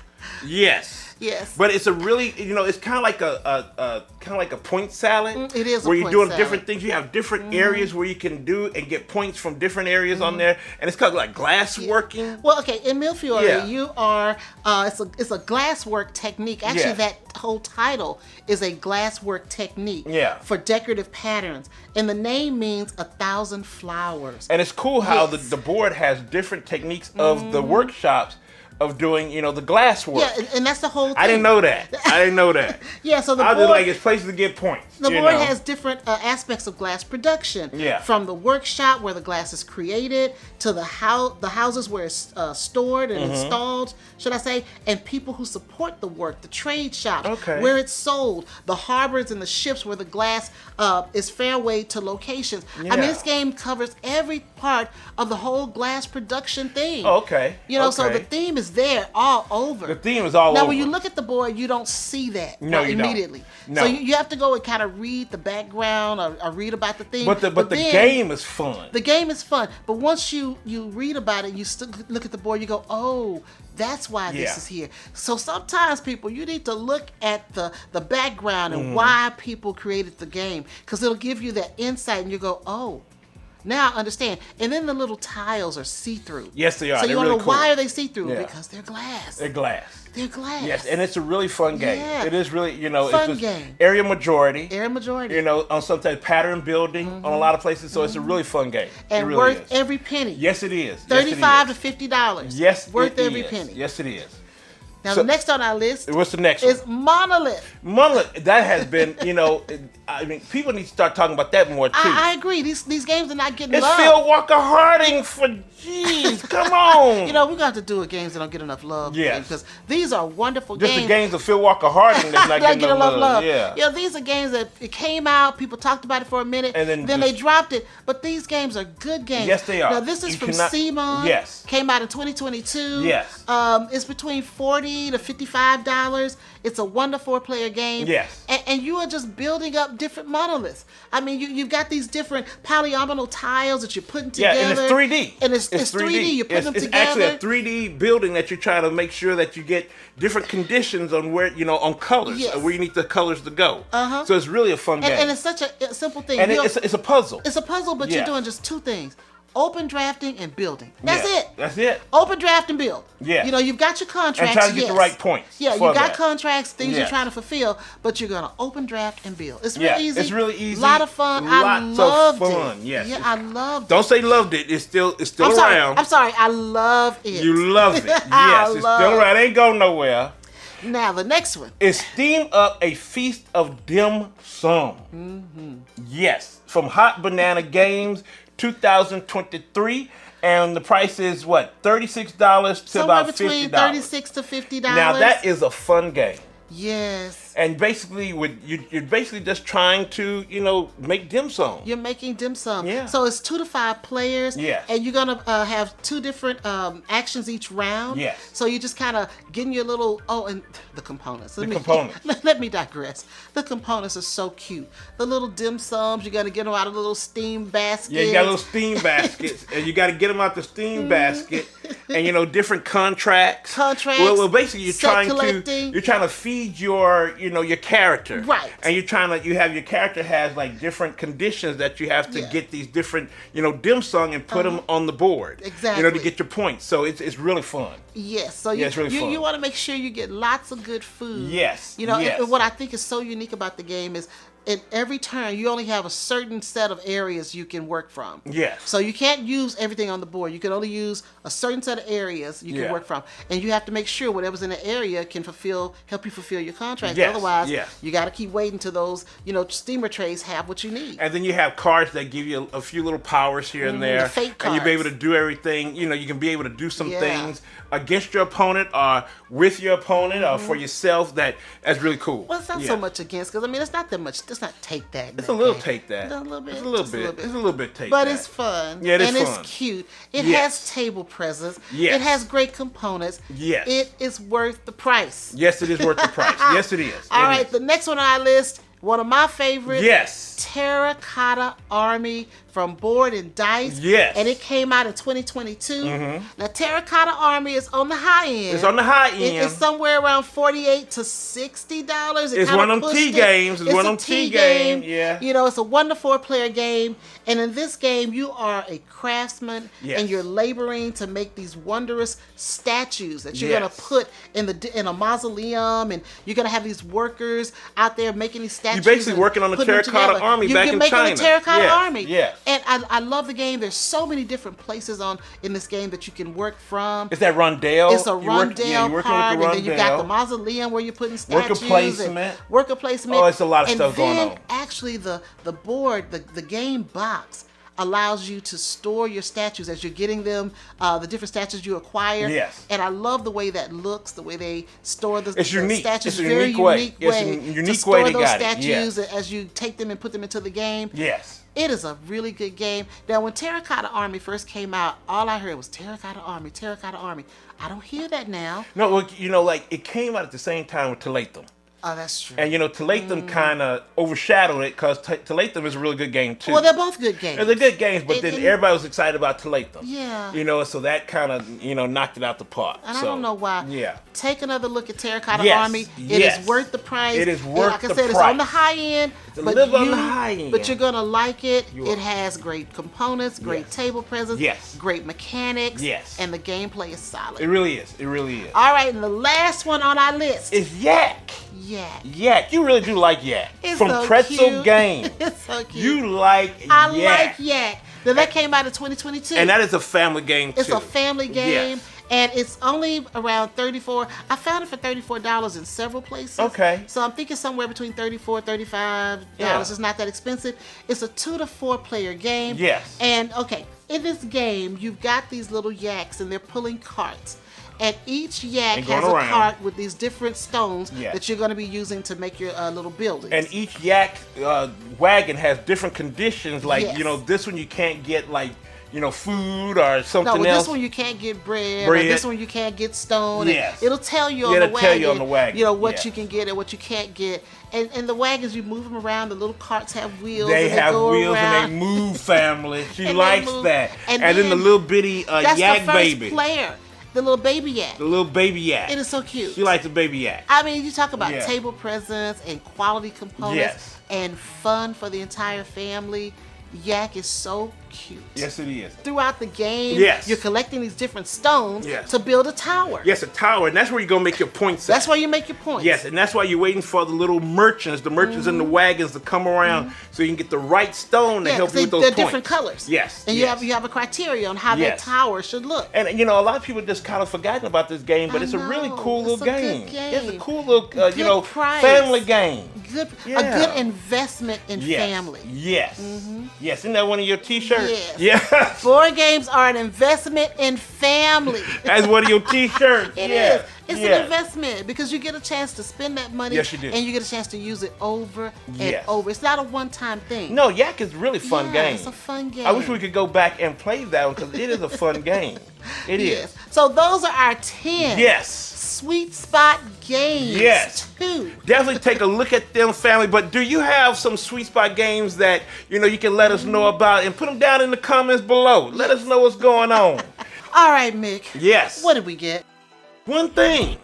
[SPEAKER 2] Yes.
[SPEAKER 1] Yes.
[SPEAKER 2] But it's a really, you know, it's kind of like a point salad.
[SPEAKER 1] It is a
[SPEAKER 2] where you're
[SPEAKER 1] point
[SPEAKER 2] doing
[SPEAKER 1] salad.
[SPEAKER 2] different things. You have different areas where you can do and get points from different areas on there, and it's called like glass working.
[SPEAKER 1] Well, okay, in Milfiore,
[SPEAKER 2] Yeah.
[SPEAKER 1] you are, it's a glasswork technique. Actually,
[SPEAKER 2] Yeah.
[SPEAKER 1] that whole title is a glasswork technique
[SPEAKER 2] Yeah.
[SPEAKER 1] for decorative patterns. And the name means 1,000 flowers.
[SPEAKER 2] And it's cool how
[SPEAKER 1] Yes.
[SPEAKER 2] the board has different techniques of the workshops of doing, you know, the glass work.
[SPEAKER 1] Yeah, and that's the whole thing.
[SPEAKER 2] I didn't know that. I didn't know that.
[SPEAKER 1] Yeah, so the
[SPEAKER 2] I was
[SPEAKER 1] board,
[SPEAKER 2] just like, it's places to get points.
[SPEAKER 1] the
[SPEAKER 2] you
[SPEAKER 1] board
[SPEAKER 2] know?
[SPEAKER 1] has different aspects of glass production.
[SPEAKER 2] Yeah.
[SPEAKER 1] From the workshop where the glass is created to the houses where it's stored and installed, should I say, and people who support the work, the trade shops,
[SPEAKER 2] Okay.
[SPEAKER 1] where it's sold, the harbors and the ships where the glass is fairway to locations. I mean,
[SPEAKER 2] Yeah.
[SPEAKER 1] this game covers every part of the whole glass production thing.
[SPEAKER 2] Oh, okay.
[SPEAKER 1] You know, so
[SPEAKER 2] Okay.
[SPEAKER 1] the theme is there all over.
[SPEAKER 2] The theme is all
[SPEAKER 1] Now,
[SPEAKER 2] over.
[SPEAKER 1] when you look at the board, you don't see that
[SPEAKER 2] No, you don't.
[SPEAKER 1] immediately.
[SPEAKER 2] No.
[SPEAKER 1] So you have to go and kind of read the background or read about the theme.
[SPEAKER 2] But the
[SPEAKER 1] then
[SPEAKER 2] game is fun.
[SPEAKER 1] The game is fun. But once you read about it, you still look at the board, you go, oh, that's why
[SPEAKER 2] Yeah.
[SPEAKER 1] this is here. So sometimes, people, you need to look at the background
[SPEAKER 2] Mm-hmm.
[SPEAKER 1] and why people created the game, because it'll give you that insight, and you go, oh, now I understand. And then the little tiles are see-through.
[SPEAKER 2] Yes, they are.
[SPEAKER 1] So you
[SPEAKER 2] They're
[SPEAKER 1] want to
[SPEAKER 2] really
[SPEAKER 1] know
[SPEAKER 2] cool.
[SPEAKER 1] why are they see-through?
[SPEAKER 2] Yeah.
[SPEAKER 1] Because they're glass.
[SPEAKER 2] They're glass.
[SPEAKER 1] They're glass.
[SPEAKER 2] Yes, and it's a really fun game.
[SPEAKER 1] Yeah.
[SPEAKER 2] It is really, you know,
[SPEAKER 1] Fun
[SPEAKER 2] it's just
[SPEAKER 1] game.
[SPEAKER 2] area majority.
[SPEAKER 1] Area majority.
[SPEAKER 2] You know, on sometimes pattern building on a lot of places. So it's a really fun game.
[SPEAKER 1] And
[SPEAKER 2] it really
[SPEAKER 1] worth
[SPEAKER 2] is.
[SPEAKER 1] every penny.
[SPEAKER 2] Yes, it is.
[SPEAKER 1] $35
[SPEAKER 2] yes,
[SPEAKER 1] to $50.
[SPEAKER 2] Yes,
[SPEAKER 1] Worth
[SPEAKER 2] it
[SPEAKER 1] every
[SPEAKER 2] is.
[SPEAKER 1] penny.
[SPEAKER 2] Yes, it is.
[SPEAKER 1] Now,
[SPEAKER 2] So-
[SPEAKER 1] the next on our list
[SPEAKER 2] What's the next
[SPEAKER 1] is
[SPEAKER 2] one?
[SPEAKER 1] Monolith.
[SPEAKER 2] Monolith. That has been, you know, I mean, people need to start talking about that more too.
[SPEAKER 1] I agree. These games are not getting
[SPEAKER 2] it's
[SPEAKER 1] love.
[SPEAKER 2] Phil Walker Harding for jeez, come on.
[SPEAKER 1] You know, we're going to have to do games that don't get enough love.
[SPEAKER 2] Yes.
[SPEAKER 1] Because these are wonderful
[SPEAKER 2] just
[SPEAKER 1] games.
[SPEAKER 2] the games of Phil Walker Harding that's not
[SPEAKER 1] Not
[SPEAKER 2] getting enough love.
[SPEAKER 1] Yeah.
[SPEAKER 2] Yeah.
[SPEAKER 1] These are games that it came out, people talked about it for a minute,
[SPEAKER 2] And then
[SPEAKER 1] they
[SPEAKER 2] just-
[SPEAKER 1] dropped it. But these games are good games.
[SPEAKER 2] Yes, they are.
[SPEAKER 1] Now, this is
[SPEAKER 2] You
[SPEAKER 1] from
[SPEAKER 2] cannot-
[SPEAKER 1] Simon.
[SPEAKER 2] Yes.
[SPEAKER 1] Came out in 2022.
[SPEAKER 2] Yes.
[SPEAKER 1] It's between $40 to $55. It's a 1 to 4 player game.
[SPEAKER 2] Yes.
[SPEAKER 1] And you are just building up different monoliths. I mean, you've got these different polyomino tiles that you're putting together.
[SPEAKER 2] Yeah, and it's 3D.
[SPEAKER 1] And it's 3D. You're putting them together.
[SPEAKER 2] It's actually a 3D building that you're trying to make sure that you get different conditions on where, on colors,
[SPEAKER 1] Yes.
[SPEAKER 2] where you need the colors to go. So it's really a fun game.
[SPEAKER 1] And it's such a simple thing.
[SPEAKER 2] And it's a puzzle.
[SPEAKER 1] It's a puzzle, but
[SPEAKER 2] Yeah.
[SPEAKER 1] you're doing just 2 things. Open drafting and building. That's
[SPEAKER 2] Yeah,
[SPEAKER 1] it.
[SPEAKER 2] That's it.
[SPEAKER 1] Open draft and build.
[SPEAKER 2] Yeah.
[SPEAKER 1] You've got your contracts.
[SPEAKER 2] And try to get the
[SPEAKER 1] yes.
[SPEAKER 2] right points.
[SPEAKER 1] Yeah, you
[SPEAKER 2] for
[SPEAKER 1] got
[SPEAKER 2] that.
[SPEAKER 1] contracts, things you're
[SPEAKER 2] Yes.
[SPEAKER 1] trying to fulfill, but you're gonna open draft and build. It's real
[SPEAKER 2] Yeah,
[SPEAKER 1] easy.
[SPEAKER 2] it's really easy.
[SPEAKER 1] A lot of fun. I
[SPEAKER 2] Lots
[SPEAKER 1] loved
[SPEAKER 2] of fun.
[SPEAKER 1] it.
[SPEAKER 2] Yes.
[SPEAKER 1] Yeah, I loved
[SPEAKER 2] Don't
[SPEAKER 1] it.
[SPEAKER 2] say loved it. It's still
[SPEAKER 1] I'm sorry.
[SPEAKER 2] around.
[SPEAKER 1] I'm sorry. I love it.
[SPEAKER 2] You love it. Yes,
[SPEAKER 1] I
[SPEAKER 2] it's
[SPEAKER 1] love
[SPEAKER 2] still around. It ain't going nowhere.
[SPEAKER 1] Now the next one.
[SPEAKER 2] It's Steam Up a Feast of Dim Sum. Yes, from Hot Banana Games, 2023. And the price is what? $36 to
[SPEAKER 1] Somewhere
[SPEAKER 2] about
[SPEAKER 1] between
[SPEAKER 2] $50.
[SPEAKER 1] $36 to $50.
[SPEAKER 2] Now that is a fun game.
[SPEAKER 1] Yes.
[SPEAKER 2] And basically, you're basically just trying to, make dim sum.
[SPEAKER 1] You're making dim sum.
[SPEAKER 2] Yeah.
[SPEAKER 1] So it's 2 to 5 players.
[SPEAKER 2] Yes.
[SPEAKER 1] And you're going to have 2 different actions each round.
[SPEAKER 2] Yes.
[SPEAKER 1] So you're just kind of getting your little, and the components.
[SPEAKER 2] Components.
[SPEAKER 1] Let me digress. The components are so cute. The little dim sums, you're going to get them out of the little steam baskets.
[SPEAKER 2] Yeah, you got little steam baskets, and you got to get them out the steam basket, and different contracts. Well, basically, you're trying to feed your character,
[SPEAKER 1] right?
[SPEAKER 2] And you have your character has like different conditions that you have to get these different, dim sum and put them on the board,
[SPEAKER 1] exactly,
[SPEAKER 2] to get your points. So it's really fun.
[SPEAKER 1] Yes, so
[SPEAKER 2] it's really fun.
[SPEAKER 1] You want to make sure you get lots of good food.
[SPEAKER 2] Yes,
[SPEAKER 1] yes. And what I think is so unique about the game is, in every turn, you only have a certain set of areas you can work from.
[SPEAKER 2] Yes.
[SPEAKER 1] So you can't use everything on the board. You can only use a certain set of areas you can work from. And you have to make sure whatever's in the area can help you fulfill your contract.
[SPEAKER 2] Yes.
[SPEAKER 1] Otherwise,
[SPEAKER 2] Yes.
[SPEAKER 1] you got to keep waiting till those, steamer trays have what you need.
[SPEAKER 2] And then you have cards that give you a few little powers here and there.
[SPEAKER 1] The fate cards.
[SPEAKER 2] And you'll be able to do everything. You can be able to do some
[SPEAKER 1] Yeah.
[SPEAKER 2] things against your opponent or with your opponent or for yourself. That's really cool.
[SPEAKER 1] Well, it's not so much against, because it's not that much. It's not take that.
[SPEAKER 2] It's a little take that.
[SPEAKER 1] It's a little bit.
[SPEAKER 2] It's a little bit. It's a little bit take
[SPEAKER 1] but
[SPEAKER 2] that.
[SPEAKER 1] it's fun.
[SPEAKER 2] Yeah, it is
[SPEAKER 1] and
[SPEAKER 2] fun.
[SPEAKER 1] It's cute. It
[SPEAKER 2] Yes.
[SPEAKER 1] has table presence.
[SPEAKER 2] Yes.
[SPEAKER 1] It has great components.
[SPEAKER 2] Yes.
[SPEAKER 1] It is worth the price.
[SPEAKER 2] Yes, it is worth the price. Yes, it is.
[SPEAKER 1] All
[SPEAKER 2] It
[SPEAKER 1] right,
[SPEAKER 2] is.
[SPEAKER 1] the next one on our list, one of my favorites.
[SPEAKER 2] Yes.
[SPEAKER 1] Terracotta Army from Board and Dice.
[SPEAKER 2] Yes.
[SPEAKER 1] And it came out in 2022. Now, Terracotta Army is on the high end.
[SPEAKER 2] It's on the high end.
[SPEAKER 1] It's somewhere around $48 to $60.
[SPEAKER 2] It's one of them T games. It's one of them T games. Yeah.
[SPEAKER 1] It's a 1 to 4 player game. And in this game, you are a craftsman.
[SPEAKER 2] Yes.
[SPEAKER 1] And you're laboring to make these wondrous statues that you're
[SPEAKER 2] Yes.
[SPEAKER 1] going to put in a mausoleum. And you're going to have these workers out there making these statues.
[SPEAKER 2] You're basically working on the
[SPEAKER 1] putting them
[SPEAKER 2] Terracotta
[SPEAKER 1] together.
[SPEAKER 2] Army back in
[SPEAKER 1] You're
[SPEAKER 2] China.
[SPEAKER 1] making a Terracotta
[SPEAKER 2] Yes.
[SPEAKER 1] Army.
[SPEAKER 2] Yes.
[SPEAKER 1] And I love the game. There's so many different places in this game that you can work from.
[SPEAKER 2] It's that rondelle.
[SPEAKER 1] It's a rondelle part, and then you got the mausoleum where you're putting statues. Worker placement.
[SPEAKER 2] Oh, it's a lot of stuff going on.
[SPEAKER 1] And then actually the board, the game box, allows you to store your statues as you're getting them, the different statues you acquire.
[SPEAKER 2] Yes.
[SPEAKER 1] And I love the way that looks, the way they store the
[SPEAKER 2] unique.
[SPEAKER 1] statues.
[SPEAKER 2] It's a
[SPEAKER 1] very
[SPEAKER 2] unique way.
[SPEAKER 1] unique
[SPEAKER 2] It's a
[SPEAKER 1] way
[SPEAKER 2] unique
[SPEAKER 1] to
[SPEAKER 2] way
[SPEAKER 1] store
[SPEAKER 2] they
[SPEAKER 1] those
[SPEAKER 2] got it.
[SPEAKER 1] statues
[SPEAKER 2] Yes.
[SPEAKER 1] as you take them and put them into the game.
[SPEAKER 2] Yes.
[SPEAKER 1] It is a really good game. Now, when Terracotta Army first came out, all I heard was Terracotta Army, Terracotta Army. I don't hear that now.
[SPEAKER 2] No, well, it came out at the same time with Talathum.
[SPEAKER 1] Oh, that's true.
[SPEAKER 2] And Talathum kind of overshadowed it because Talathum is a really good game too.
[SPEAKER 1] Well, they're both good games.
[SPEAKER 2] They're good games, but then everybody was excited about Talathum.
[SPEAKER 1] Yeah.
[SPEAKER 2] So that kind of knocked it out the park.
[SPEAKER 1] And I don't know why.
[SPEAKER 2] Yeah.
[SPEAKER 1] Take another look at Terracotta
[SPEAKER 2] Yes,
[SPEAKER 1] Army. It
[SPEAKER 2] yes.
[SPEAKER 1] is worth the price.
[SPEAKER 2] It is worth
[SPEAKER 1] like I
[SPEAKER 2] the
[SPEAKER 1] said, it's
[SPEAKER 2] price.
[SPEAKER 1] on the high end.
[SPEAKER 2] It's a little on the high end.
[SPEAKER 1] But you're gonna like it.
[SPEAKER 2] You
[SPEAKER 1] It
[SPEAKER 2] are.
[SPEAKER 1] has great components, great
[SPEAKER 2] Yes.
[SPEAKER 1] table presence,
[SPEAKER 2] Yes.
[SPEAKER 1] great mechanics,
[SPEAKER 2] Yes.
[SPEAKER 1] and the gameplay is solid.
[SPEAKER 2] It really is. It really is.
[SPEAKER 1] All right, and the last one on our list.
[SPEAKER 2] It's Yak.
[SPEAKER 1] Yak.
[SPEAKER 2] Yak. You really do like Yak.
[SPEAKER 1] It's
[SPEAKER 2] From
[SPEAKER 1] so
[SPEAKER 2] Pretzel
[SPEAKER 1] cute.
[SPEAKER 2] Games.
[SPEAKER 1] It's so cute.
[SPEAKER 2] You like
[SPEAKER 1] I
[SPEAKER 2] Yak.
[SPEAKER 1] like Yak. Now that came out in 2022.
[SPEAKER 2] And that is a family game too.
[SPEAKER 1] It's a family game.
[SPEAKER 2] Yes.
[SPEAKER 1] And it's only around $34. I found it for $34 in several places.
[SPEAKER 2] Okay.
[SPEAKER 1] So I'm thinking somewhere between $34, $35.
[SPEAKER 2] Yeah.
[SPEAKER 1] It's not that expensive. It's a 2 to 4 player game.
[SPEAKER 2] Yes.
[SPEAKER 1] And okay, in this game, you've got these little yaks and they're pulling carts. And each yak
[SPEAKER 2] And going
[SPEAKER 1] has a
[SPEAKER 2] around.
[SPEAKER 1] cart with these different stones
[SPEAKER 2] Yes.
[SPEAKER 1] that you're going to be using to make your little buildings.
[SPEAKER 2] And each Yak wagon has different conditions. Like,
[SPEAKER 1] Yes.
[SPEAKER 2] this one you can't get like food or something
[SPEAKER 1] No, with
[SPEAKER 2] else.
[SPEAKER 1] this one you can't get bread. Or this one you can't get stone.
[SPEAKER 2] Yes.
[SPEAKER 1] It'll tell you on the wagon.
[SPEAKER 2] It'll tell you on the wagon.
[SPEAKER 1] What you can get and what you can't get. And the wagons, you move them around. The little carts have wheels.
[SPEAKER 2] They have
[SPEAKER 1] go
[SPEAKER 2] wheels
[SPEAKER 1] around.
[SPEAKER 2] and they move, family. She
[SPEAKER 1] And
[SPEAKER 2] likes
[SPEAKER 1] they move.
[SPEAKER 2] that.
[SPEAKER 1] And
[SPEAKER 2] then the
[SPEAKER 1] then
[SPEAKER 2] little bitty
[SPEAKER 1] that's
[SPEAKER 2] yak
[SPEAKER 1] the first
[SPEAKER 2] baby.
[SPEAKER 1] player. The little baby yak.
[SPEAKER 2] The little baby yak.
[SPEAKER 1] It is so cute.
[SPEAKER 2] She likes the baby yak.
[SPEAKER 1] I mean, you talk about
[SPEAKER 2] Yeah.
[SPEAKER 1] table presents and quality components
[SPEAKER 2] Yes.
[SPEAKER 1] and fun for the entire family. Yak is so cute.
[SPEAKER 2] Yes, it is.
[SPEAKER 1] Throughout the game,
[SPEAKER 2] Yes.
[SPEAKER 1] you're collecting these different stones
[SPEAKER 2] Yes.
[SPEAKER 1] to build a tower.
[SPEAKER 2] Yes, a tower, and that's where you're gonna make your points at.
[SPEAKER 1] That's where you make your points.
[SPEAKER 2] Yes, and that's why you're waiting for the little merchants, in the wagons to come around, so you can get the right stone to help you with those
[SPEAKER 1] they're
[SPEAKER 2] points.
[SPEAKER 1] different colors.
[SPEAKER 2] Yes,
[SPEAKER 1] and
[SPEAKER 2] yes.
[SPEAKER 1] you have a criteria on how that
[SPEAKER 2] Yes.
[SPEAKER 1] tower should look.
[SPEAKER 2] And a lot of people just kind of forgotten about this game, but
[SPEAKER 1] I
[SPEAKER 2] it's a really
[SPEAKER 1] know.
[SPEAKER 2] cool
[SPEAKER 1] It's
[SPEAKER 2] little
[SPEAKER 1] a good
[SPEAKER 2] game.
[SPEAKER 1] game.
[SPEAKER 2] It's a cool little,
[SPEAKER 1] Good price.
[SPEAKER 2] family game.
[SPEAKER 1] A
[SPEAKER 2] Yeah.
[SPEAKER 1] good investment in
[SPEAKER 2] Yes.
[SPEAKER 1] family.
[SPEAKER 2] Yes. Yes. Isn't that one of your T-shirts?
[SPEAKER 1] Yes.
[SPEAKER 2] Yes.
[SPEAKER 1] Board games are an investment in family.
[SPEAKER 2] That's one of your T-shirts.
[SPEAKER 1] It
[SPEAKER 2] Yes.
[SPEAKER 1] is. It's
[SPEAKER 2] Yes.
[SPEAKER 1] an investment because you get a chance to spend that money.
[SPEAKER 2] Yes, you do.
[SPEAKER 1] And you get a chance to use it over and
[SPEAKER 2] Yes.
[SPEAKER 1] over. It's not a one-time thing.
[SPEAKER 2] No, Yak is really fun game.
[SPEAKER 1] It's a fun game.
[SPEAKER 2] I wish we could go back and play that one because it is a fun game. It is.
[SPEAKER 1] Yes. So those are our 10
[SPEAKER 2] Yes.
[SPEAKER 1] sweet spot games.
[SPEAKER 2] Yes.
[SPEAKER 1] 2.
[SPEAKER 2] Definitely take a look at them, family. But do you have some sweet spot games that you can let us know about and put them down in the comments below? Let us know what's going on.
[SPEAKER 1] All right, Mick.
[SPEAKER 2] Yes.
[SPEAKER 1] What did we get?
[SPEAKER 2] One thing.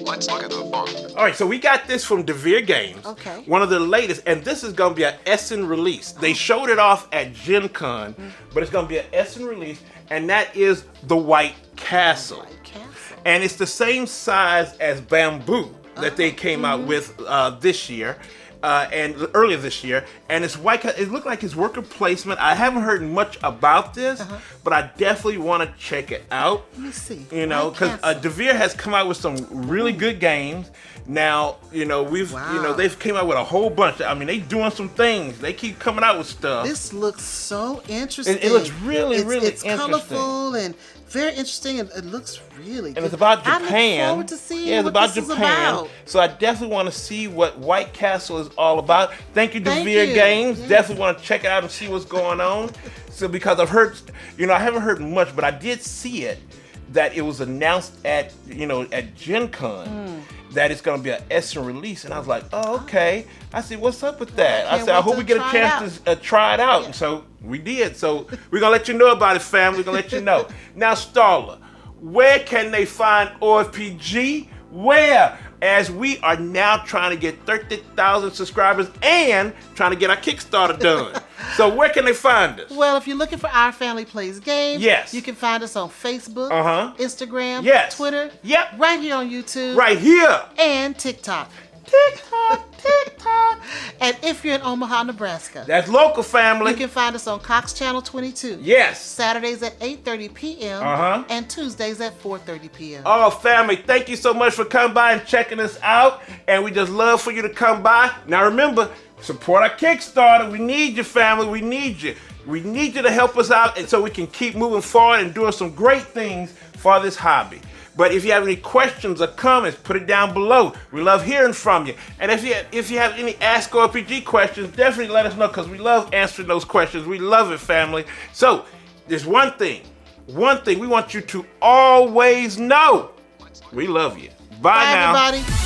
[SPEAKER 3] Let's look at the font.
[SPEAKER 2] All right, so we got this from DeVere Games.
[SPEAKER 1] Okay.
[SPEAKER 2] One of the latest, and this is going to be an Essen release. They showed it off at Gen Con, but it's going to be an Essen release, and that is the White Castle.
[SPEAKER 1] White Castle.
[SPEAKER 2] And it's the same size as Bamboo that they came out with this year. And earlier this year, and it's white. It looked like his worker placement. I haven't heard much about this, but I definitely want to check it out.
[SPEAKER 1] Let me see.
[SPEAKER 2] Because
[SPEAKER 1] White Castle.
[SPEAKER 2] DeVere has come out with some really good games. Now,
[SPEAKER 1] Wow.
[SPEAKER 2] they've came out with a whole bunch. I mean, they doing some things. They keep coming out with stuff.
[SPEAKER 1] This looks so interesting.
[SPEAKER 2] It looks really, really
[SPEAKER 1] it's
[SPEAKER 2] interesting.
[SPEAKER 1] colorful and very interesting, and it looks really good.
[SPEAKER 2] And it's about Japan.
[SPEAKER 1] I look forward to seeing
[SPEAKER 2] it's
[SPEAKER 1] what
[SPEAKER 2] about
[SPEAKER 1] this
[SPEAKER 2] Japan.
[SPEAKER 1] is about.
[SPEAKER 2] So I definitely want to see what White Castle is all about. Thank you,
[SPEAKER 1] Thank
[SPEAKER 2] DeVere
[SPEAKER 1] you.
[SPEAKER 2] Games.
[SPEAKER 1] Yeah.
[SPEAKER 2] Definitely want to check it out and see what's going on. So because I've heard, I haven't heard much, but I did see it that it was announced at Gen Con. That it's going to be an Essen release, and I was like, oh, okay. I said, what's up with that? I
[SPEAKER 1] can't
[SPEAKER 2] said, I
[SPEAKER 1] wait
[SPEAKER 2] hope
[SPEAKER 1] to
[SPEAKER 2] we get a
[SPEAKER 1] try it
[SPEAKER 2] chance to try it out.
[SPEAKER 1] Yeah.
[SPEAKER 2] And so we did. So we're going to let you know about it, family. We're going to let you know. Now, Starla, where can they find OFPG? Where? As we are now trying to get 30,000 subscribers and trying to get our Kickstarter done. So where can they find us?
[SPEAKER 1] Well, if you're looking for Our Family Plays Games,
[SPEAKER 2] Yes.
[SPEAKER 1] you can find us on Facebook, Instagram,
[SPEAKER 2] Yes.
[SPEAKER 1] Twitter,
[SPEAKER 2] Yep.
[SPEAKER 1] right here on YouTube,
[SPEAKER 2] Right here.
[SPEAKER 1] and TikTok.
[SPEAKER 2] TikTok, TikTok.
[SPEAKER 1] And if you're in Omaha, Nebraska,
[SPEAKER 2] That's local, family.
[SPEAKER 1] you can find us on Cox Channel 22.
[SPEAKER 2] Yes.
[SPEAKER 1] Saturdays at 8:30 p.m. and Tuesdays at 4:30 p.m.
[SPEAKER 2] Oh, family, thank you so much for coming by and checking us out. And we just love for you to come by. Now remember, support our Kickstarter. We need you, family. We need you. We need you to help us out and so we can keep moving forward and doing some great things for this hobby. But if you have any questions or comments, put it down below. We love hearing from you. And if you have any Ask OFPG questions, definitely let us know because we love answering those questions. We love it, family. So there's one thing we want you to always know. We love you. Bye now.
[SPEAKER 1] Everybody.